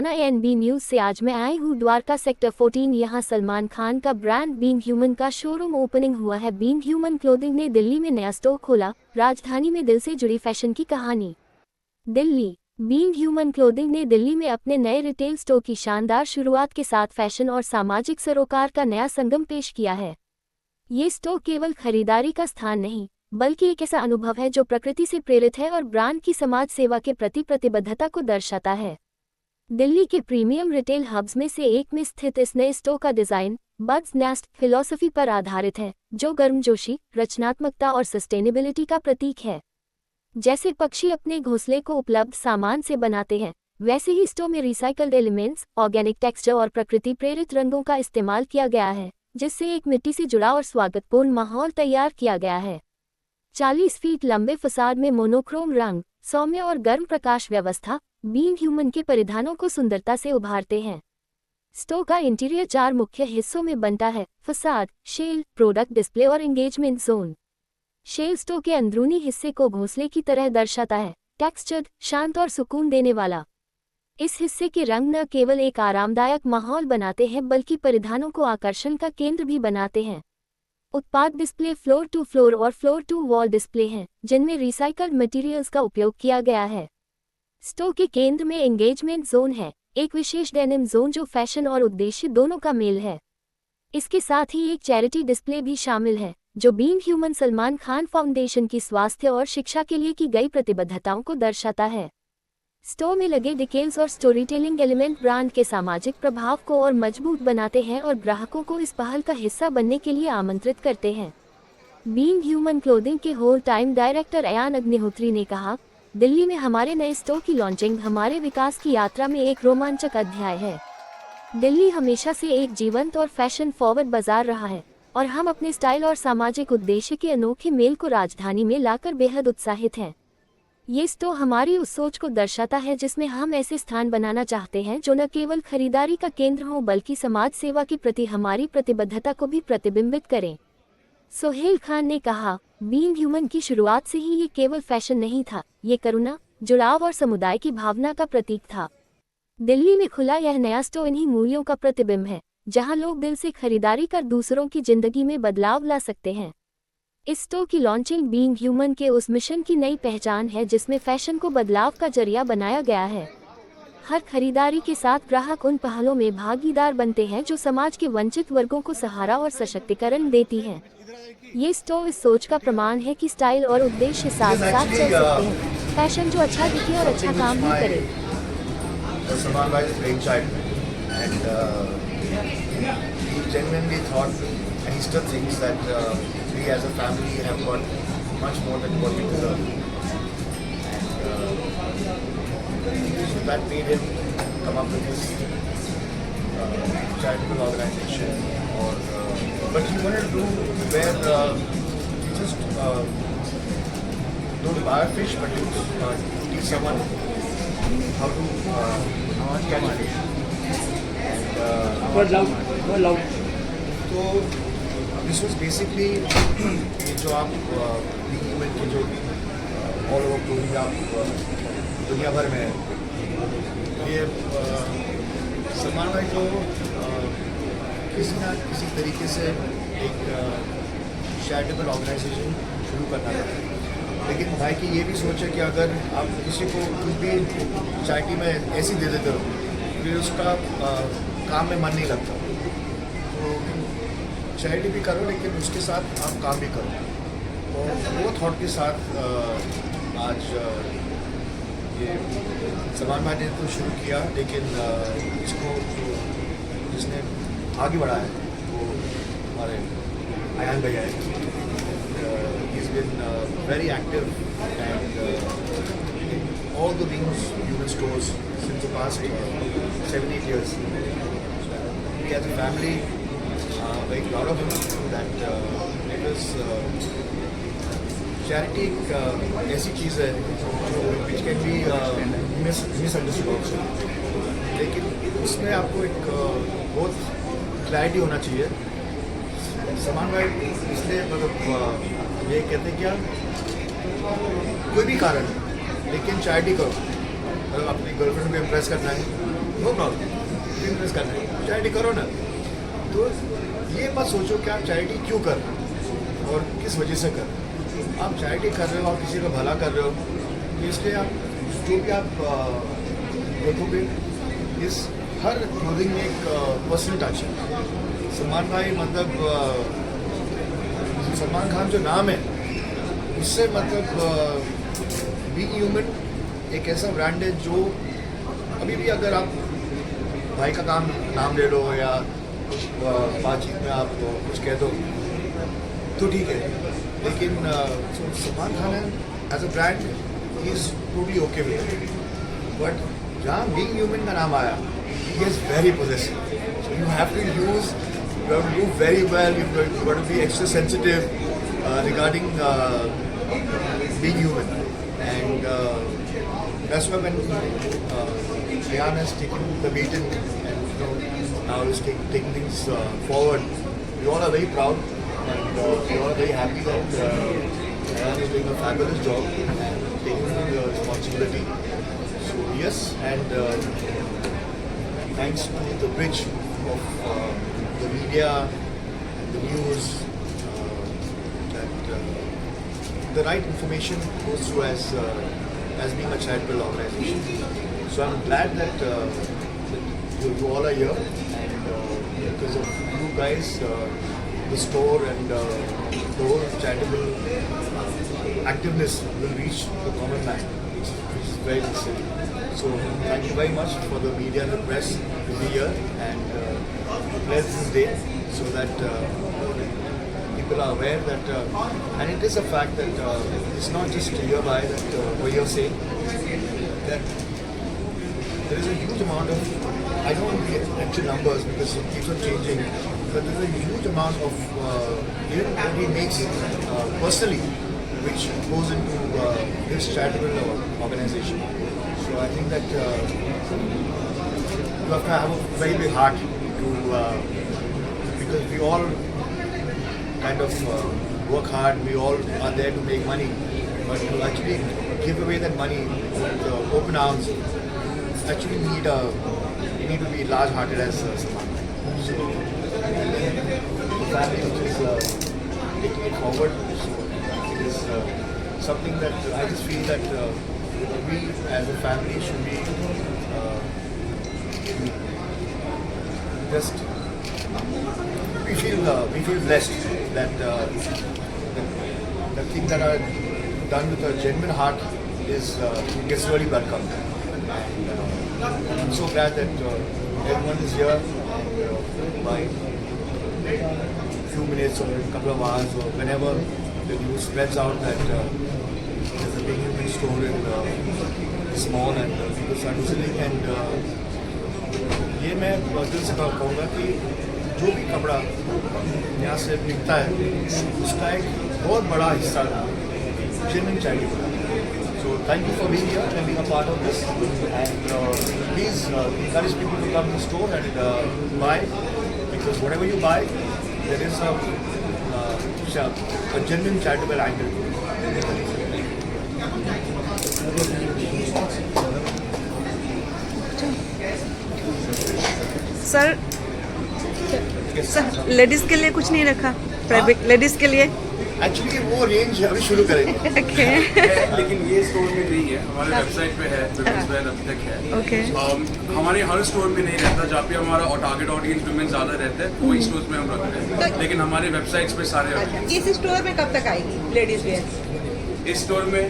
Haryana ANB news से आज मैं आई हूँ द्वारका सेक्टर 14। यहाँ सलमान खान का ब्रांड बीइंग ह्यूमन का शोरूम ओपनिंग हुआ है। बीइंग ह्यूमन क्लोथिंग ने दिल्ली में नया स्टोर खोला। राजधानी में दिल से जुड़ी फैशन की कहानी। दिल्ली। बीइंग ह्यूमन क्लोथिंग ने दिल्ली में अपने नए रिटेल स्टोर की शानदार शुरुआत के साथ फैशन और सामाजिक सरोकार का नया संगम पेश किया है। ये स्टोर केवल खरीदारी का स्थान नहीं, बल्कि एक ऐसा अनुभव है जो प्रकृति से प्रेरित है और ब्रांड की समाज सेवा के प्रति प्रतिबद्धता को दर्शाता है। दिल्ली के प्रीमियम रिटेल हब्स में से एक में स्थित इस नए स्टोर का डिजाइन बर्ड्स नेस्ट फिलॉसफी पर आधारित है, जो गर्मजोशी, रचनात्मकता और सस्टेनेबिलिटी का प्रतीक है। जैसे पक्षी अपने घोंसले को उपलब्ध सामान से बनाते हैं, वैसे ही स्टोर में रिसाइकल्ड एलिमेंट्स, ऑर्गेनिक टेक्सचर और प्रकृति प्रेरित रंगों का इस्तेमाल किया गया है, जिससे एक मिट्टी से जुड़ा और स्वागतपूर्ण माहौल तैयार किया गया है। 40 फीट लंबे फसाद में मोनोक्रोम रंग, सौम्य और गर्म प्रकाश व्यवस्था बीइंग ह्यूमन के परिधानों को सुंदरता से उभारते हैं। स्टोर का इंटीरियर 4 मुख्य हिस्सों में बनता है: फसाद, शेल, प्रोडक्ट डिस्प्ले और एंगेजमेंट जोन। शेल स्टोर के अंदरूनी हिस्से को घोंसले की तरह दर्शाता है, टेक्सचर्ड, शांत और सुकून देने वाला। इस हिस्से के रंग न केवल एक आरामदायक माहौल बनाते हैं, बल्कि परिधानों को आकर्षण का केंद्र भी बनाते हैं। उत्पाद डिस्प्ले फ्लोर टू फ्लोर और फ्लोर टू वॉल डिस्प्ले हैं, जिनमें रिसाइकल्ड मटेरियल्स का उपयोग किया गया है। स्टोर के केंद्र में एंगेजमेंट जोन है, एक विशेष डेनिम जोन जो फैशन और उद्देश्य दोनों का मेल है। इसके साथ ही एक चैरिटी डिस्प्ले भी शामिल है, जो being human Salman Khan foundation की स्वास्थ्य और शिक्षा के लिए की गई प्रतिबद्धताओं को दर्शाता है। स्टोर में लगे डिकेल्स और स्टोरीटेलिंग एलिमेंट ब्रांड के सामाजिक प्रभाव को और मजबूत बनाते हैं और ग्राहकों को इस पहल का हिस्सा बनने के लिए आमंत्रित करते हैं। बीइंग ह्यूमन क्लोथिंग के whole time director Ayan Agnihotri ने कहा, दिल्ली में हमारे नए स्टोर की लॉन्चिंग हमारे विकास की यात्रा में एक रोमांचक अध्याय है। दिल्ली हमेशा से एक जीवंत और फैशन फॉरवर्ड बाजार रहा है, और हम अपने स्टाइल और सामाजिक उद्देश्य के अनोखे मेल को राजधानी में लाकर बेहद उत्साहित हैं। ये स्टोर हमारी उस सोच को दर्शाता है जिसमें हम ऐसे स्थान बनाना चाहते हैं जो न केवल खरीदारी का केंद्र हो, बल्कि समाज सेवा के प्रति हमारी प्रतिबद्धता को भी प्रतिबिंबित करें। सोहेल खान ने कहा, बीइंग ह्यूमन की शुरुआत से ही ये केवल फैशन नहीं था, ये करुणा, जुड़ाव और समुदाय की भावना का प्रतीक था। दिल्ली में खुला यह नया स्टोर इन्हीं मूल्यों का प्रतिबिंब है, जहां लोग दिल से खरीदारी कर दूसरों की जिंदगी में बदलाव ला सकते हैं। इस स्टोर की लॉन्चिंग बीइंग ह्यूमन के उस मिशन की नई पहचान है जिसमें फैशन को बदलाव का जरिया बनाया गया है। हर खरीदारी के साथ ग्राहक उन पहलों में भागीदार बनते हैं जो समाज के वंचित वर्गों को सहारा और सशक्तिकरण देती हैं। ये स्टोर इस सोच का प्रमाण है कि स्टाइल और उद्देश्य साथ साथ चल सकते हैं। फैशन जो अच्छा दिखे और अच्छा काम भी करे। We as a family have got much more than what we deserve, and so that made him come up with this charitable organization. Or but he wanted to do where he just don't buy a fish, but you teach someone how to catch a fish. And so this was basically ये जो आप human की जो all over clothing आप दुनिया भर में है, ये सलमान भाई जो किसी ना किसी तरीके से एक चैरिटेबल ऑर्गेनाइजेशन शुरू करना था, लेकिन भाई की ये भी सोच है कि अगर आप किसी को कुछ भी चैरिटी में ऐसी दे देते हो फिर उसका काम में मन नहीं लगता, तो चैरिटी भी करो लेकिन उसके साथ आप काम भी करो। और वो थॉट के साथ आज ये सलमान भाई ने तो शुरू किया, लेकिन इसको जिसने आगे बढ़ाया वो हमारे अयान भैया है। He is been very active and all the human stores since the past 7-8 years. We as a family very proud of him that because charity ऐसी चीज़ है जो which can be misunderstood also, लेकिन उसमें आपको एक बहुत क्लैरिटी होना चाहिए। सलमान भाई इसलिए मतलब ये कहते हैं क्या कोई भी कारण लेकिन चैरिटी करो, मतलब अपनी गर्लफ्रेंड को इम्प्रेस करना है नो प्रॉब्लम, इन्वेस्ट करना है चैरिटी करो ना। तो ये मत सोचो कि आप चैरिटी क्यों कर रहे हो और किस वजह से कर रहे हो। आप चैरिटी कर रहे हो, आप किसी का भला कर रहे हो, तो इसलिए आप जो भी आप देखोगे इस हर क्लोथिंग में एक पर्सनल टच है। सलमान भाई मतलब सलमान खान जो नाम है उससे मतलब बीइंग ह्यूमन एक ऐसा ब्रांड है जो अभी भी अगर आप भाई का नाम ले लो या बातचीत में आप कुछ कह दो तो ठीक है, लेकिन Salman Khan as a brand he is totally okay with it. But जहाँ बीइंग ह्यूमन का नाम आया he is very positive, so you have to use, you have to do very well, you've got to be extra sensitive regarding being human, and that's why when Ryan has taken the beaten and now is taking things forward, we all are very proud and we all are very happy that Ryan is doing a fabulous job and taking the responsibility. So yes, and thanks to the bridge of the media and the news, that the right information goes through as being a charitable organization. So I'm glad that, that you all are here, and because of you guys, the store and the whole charitable activeness will reach the common man, which is very necessary. So thank you very much for the media and the press to be here and bless this day, so that people are aware that, and it is a fact that it's not just hereby that what you're saying, that there is a huge amount of, I don't know the actual numbers because it keeps on changing, but there is a huge amount of even what he makes personally, which goes into this charitable organization. So I think that you have to have a very big heart to, because we all kind of work hard, we all are there to make money, but to actually give away that money with open arms, actually need to be large-hearted as Salman. So the family which is taking it forward, so it is something that I just feel that we as a family should be just we feel blessed that the things that are done with a genuine heart is gets really welcomed. And I'm so glad that everyone is here, and by few minutes or a couple of hours or whenever the news spreads out that there's a big human store in small and people start listening, and ये मैं दिल से कहूँगा कि जो भी कपड़ा यहाँ से बिकता है उसका एक बहुत बड़ा हिस्सा जेन्युइन चाहिए। So thank you for being here and being a part of this, and please encourage people to come to the store and buy, because whatever you buy there is a genuine charitable angle to it. Sir sir ladies के लिए कुछ नहीं रखा, private ladies के लिए actually वो range अभी शुरू करेंगे। ओके लेकिन ये स्टोर में नहीं है, हमारे वेबसाइट पे है, विमेंस वेयर अभी तक है। ओके हमारे हर स्टोर में नहीं रहता, जहाँ पे हमारा टारगेट ऑडियंस विमेन ज़्यादा रहता है वही स्टोर्स में हम रखते हैं, लेकिन हमारे वेबसाइट्स पे सारे इस स्टोर में कब तक आएगी लेडीज वेयर? इस स्टोर में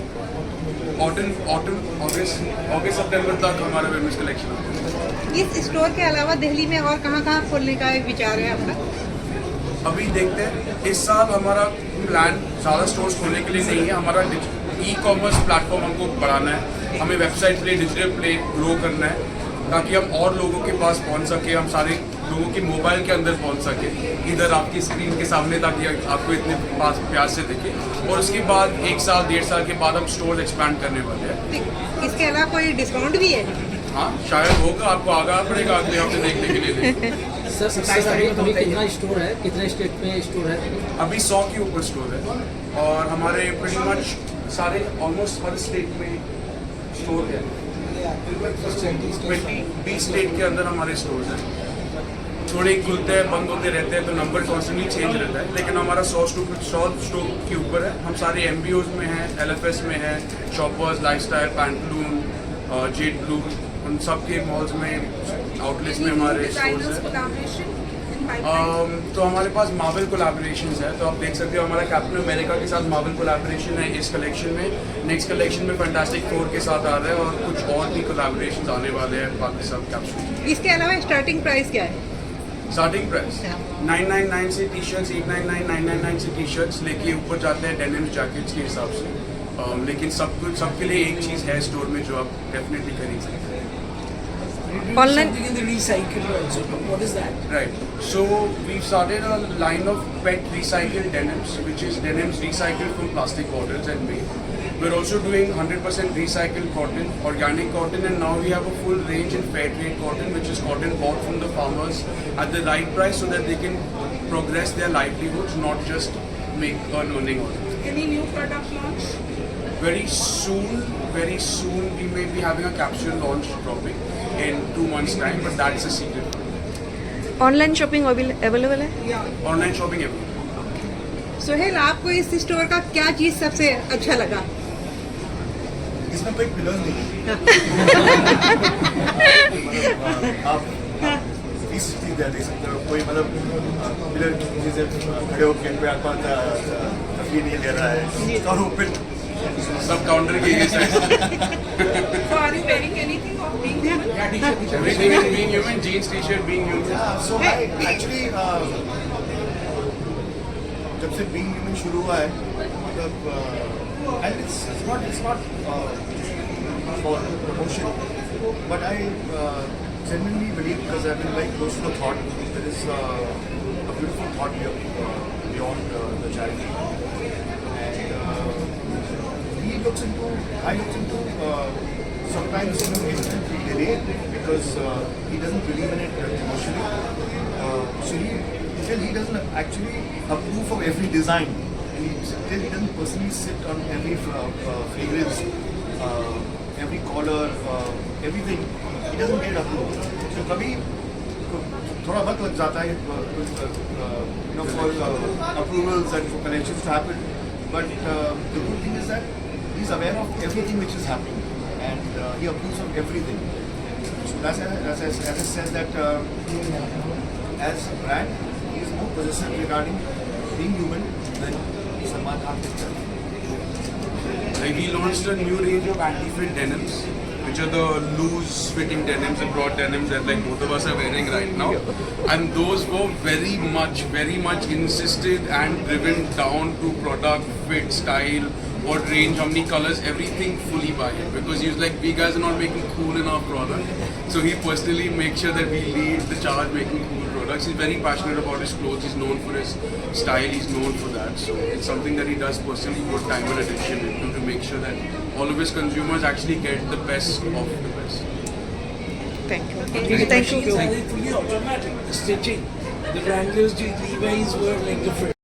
अगस्त सितंबर तक हमारा विमेंस कलेक्शन आता है। इस स्टोर के अलावा दिल्ली में और कहाँ खोलने का एक विचार है आपका? अभी देखते हैं, इस साल हमारा प्लान ज़्यादा स्टोर्स खोलने के लिए नहीं है, हमारा ई-कॉमर्स प्लेटफॉर्म हमको बढ़ाना है, हमें website play digital play grow करना है ताकि हम और लोगों के पास पहुंच सके, हम सारे लोगों की मोबाइल के अंदर पहुंच सके, इधर आपकी स्क्रीन के सामने, ताकि आपको इतने पास प्यार से दिखे। और उसके बाद 1 साल 1.5 साल के बाद हम स्टोर एक्सपैंड करने वाले हैं। इसके अलावा कोई डिस्काउंट भी है? हाँ शायद होगा, आपको आगाह पड़ेगा अगले हफ्ते देखने के लिए। सर 27 तारीख को कितना स्टोर है, कितने स्टेट में स्टोर है? अभी 100 के ऊपर स्टोर है और हमारे प्रीटी मच सारे ऑलमोस्ट हर स्टेट में स्टोर है। 20 स्टेट के अंदर हमारे स्टोर्स हैं। थोड़े खुलते हैं, बंद होते रहते हैं, तो नंबर कॉन्स्टेंटली चेंज रहता है, लेकिन हमारा 100 स्टोर के ऊपर है। हम सारे MBOs में हैं, LFS में हैं, shoppers, lifestyle, pantaloon, jet blue, उन सब के मॉल्स में, आउटलेट्स में हमारे स्टोर्स हैं। तो हमारे पास मार्वल कोलैबोरेशंस है, तो आप देख सकते हो हमारा कैप्टन अमेरिका के साथ मार्वल कोलैबोरेशन है इस कलेक्शन में। नेक्स्ट कलेक्शन में फैंटास्टिक फोर के साथ आ रहा है और कुछ और भी कोलैबोरेशंस आने वाले हैं बाकी सब कैप्सूल। इसके अलावा स्टार्टिंग प्राइस क्या है? स्टार्टिंग प्राइस 999 से टी शर्ट्स, 899, 999 से टी शर्ट्स लेके ऊपर जाते हैं डेनिम जैकेट्स के हिसाब से। लेकिन सबके लिए एक चीज़ है स्टोर में जो आप डेफिनेटली खरीद सकते हैं। Online- Something in the recycle also. What is that? Right. So we've started a line of pet recycled denims, which is denims recycled from plastic bottles and made. We're also doing 100% recycled cotton, organic cotton, and now we have a full range in fair trade cotton, which is cotton bought from the farmers at the right price so that they can progress their livelihoods, not just make an earning on it. Any new product launch? Very soon we may be having a capsule launch dropping in 2 months' time, but that's a secret. Online shopping available है? Online shopping everywhere. Sohail, आपको इस store का क्या चीज सबसे अच्छा लगा? इसमें कोई पिलर नहीं है। आप 20 चीज़ दे सकते हो, कोई मतलब पिलर की चीज़ें खड़े होकर कोई आपका तस्वीर नहीं ले रहा है और ओपन सब काउंटर के ये side So are you wearing anything of being human? everything is being human, jeans, t-shirt being human. So I actually जब से बीइंग ह्यूमन शुरू हुआ है, मतलब and it's not for promotion, but I genuinely believe, because I've been very close to the thought, there is a beautiful thought beyond the charity, and I looked into sometimes it will delay because he doesn't believe in it emotionally. So he doesn't actually approve of every design, and he doesn't personally sit on every fragrance, every color, everything. He doesn't get approved. So कभी थोड़ा वक्त लग जाता है for approvals and for collections to happen. But the good thing is that he's aware of everything which is happening, and he approves of everything. So as I said that as a brand, he is more possessive regarding being human than Salman Khan himself. Like we launched a new range of anti-fit denims, which are the loose-fitting denims and broad denims that like both of us are wearing right now. And those were very much insisted and driven down to product, fit, style, what range, how many colors, everything fully by him. Because he's like, we guys are not making cool enough product. So he personally makes sure that we lead the charge making cool products. He's very passionate about his clothes. He's known for his style. He's known for that. So it's something that he does personally put time and attention into to make sure that all of his consumers actually get the best of the best. Thank you. The Thank machines you. are fully automatic. The stitching, the Wranglers, the Levi's were like different.